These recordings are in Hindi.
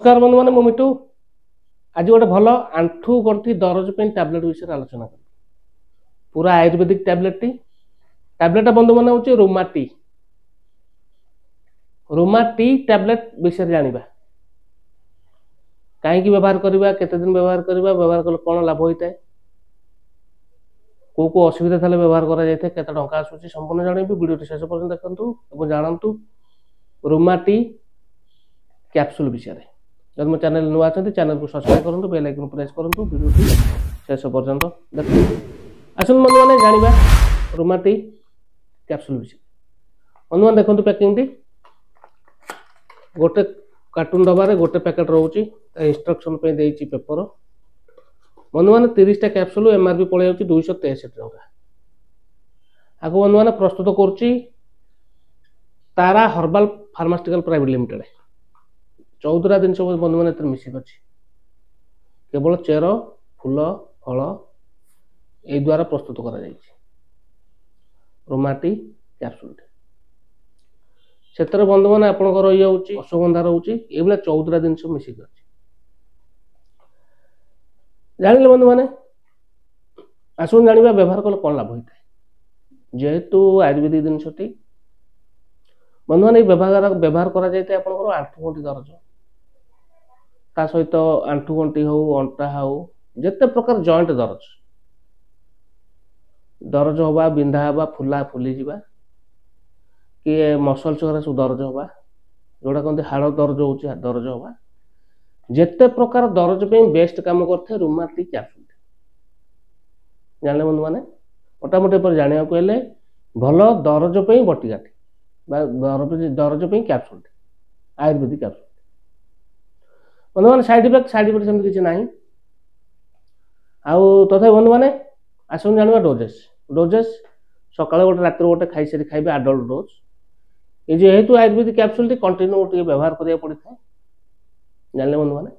नमस्कार बंधु मैंने मिठू आज गोटे भल आंठू गंठी दरज टैबलेट विषय आलोचना कर पूरा आयुर्वेदिक टैबलेट बंधु मैंने हूँ रोमाटी टैबलेट विषय जाना कहीं व्यवहार करवा केते दिन व्यवहार करवा व्यवहार कले कौन लाभ होता है को असुविधा थे व्यवहार करते टंका आसूँ संपूर्ण जानवी वीडियो शेष पर्यटन देखूँ और जानतु रोमाटी कैप्सूल विषय जब मो चैनल नुआ अच्छा चैनल को सब्सक्राइब करूँ बेल आइकन प्रेस करूँ वीडियो शेष पर्यंत देखो आसन बंधु मैंने जाना रोमाटी कैप्सूल विषय बंधु मैंने देखो पैकिंग गोटे कार्टून डबार गोटे पैकेट रोचे इंस्ट्रक्शन पेपर बंधु मैंने 30टा कैप्सूल एमआरपी पड़े 263 टंका आगे बंधु मैंने प्रस्तुत करुच्ची तारा हर्बाल फार्मास्यूटिकल प्राइवेट लिमिटेड 14टा जिन बंधु मैंने मिसिक अच्छी केवल चेर फूल फल यही द्वारा प्रस्तुत कर रोमाटी कैप्सूल से बंधु मैंने आपंकर रही अश्वगंधा रोचे ये 14टा जिन मिसिक अच्छी जानिले बंधु मैंने आसुन जाना व्यवहार कले कौन लाभ होता है जेहेतु आयुर्वेदिक जिनसटी बंधु मैंने व्यवहार कर आंठुगंठी दरज ता सहित आंठुगंठी हो अंटा हो जिते प्रकार जॉइंट दरज हवा बिंधा हवा फुला फुली जावा कि मसल्स सब दरज हवा जोड़ा कहते हाड़ दरज हो दरज हवा जिते प्रकार दरज पे बेस्ट काम करते रोमाटी कैप्सूल जाने बंधु मैंने मोटामोटी पर जाना हेले भल दरज पे बटिकाटी दरज पे कैप्सूल आयुर्वेदिक कैप्सूल बंधु मैंने साइड इफेक्ट सेमती किसी ना आउ तथा बंधु मैंने आसन जाना डोजेस सकाल गोटे रात गोटे खाई सारी खाइबे आडल्ट डोज ये जेहेतु आयुर्वेदिक कैप्सूल कंटिन्यू व्यवहार करा पड़ता है जाने बंधु मैंने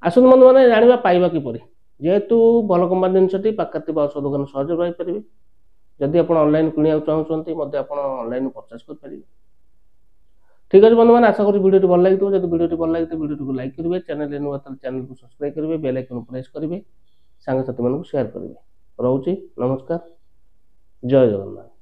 आसन बंधु मैंने जाना पाइबा किपर जेहेतु भल कंपनी जिनसटी पाखर औषध दुकान सहज पाइपर जदि आप ऑनलाइन किणा चाहते आप ऑनलाइन परचेस करेंगे ठीक है बंधु मैंने आशा करी वीडियो भल लगी जब वीडियो भल लगी वीडियो को लाइक करेंगे चैनल नुआ चैनल को सब्सक्राइब करेंगे बेल आइकन प्रेस करेंगे सांग साथी मानक शेयर करेंगे रोचे नमस्कार जय जगन्नाथ।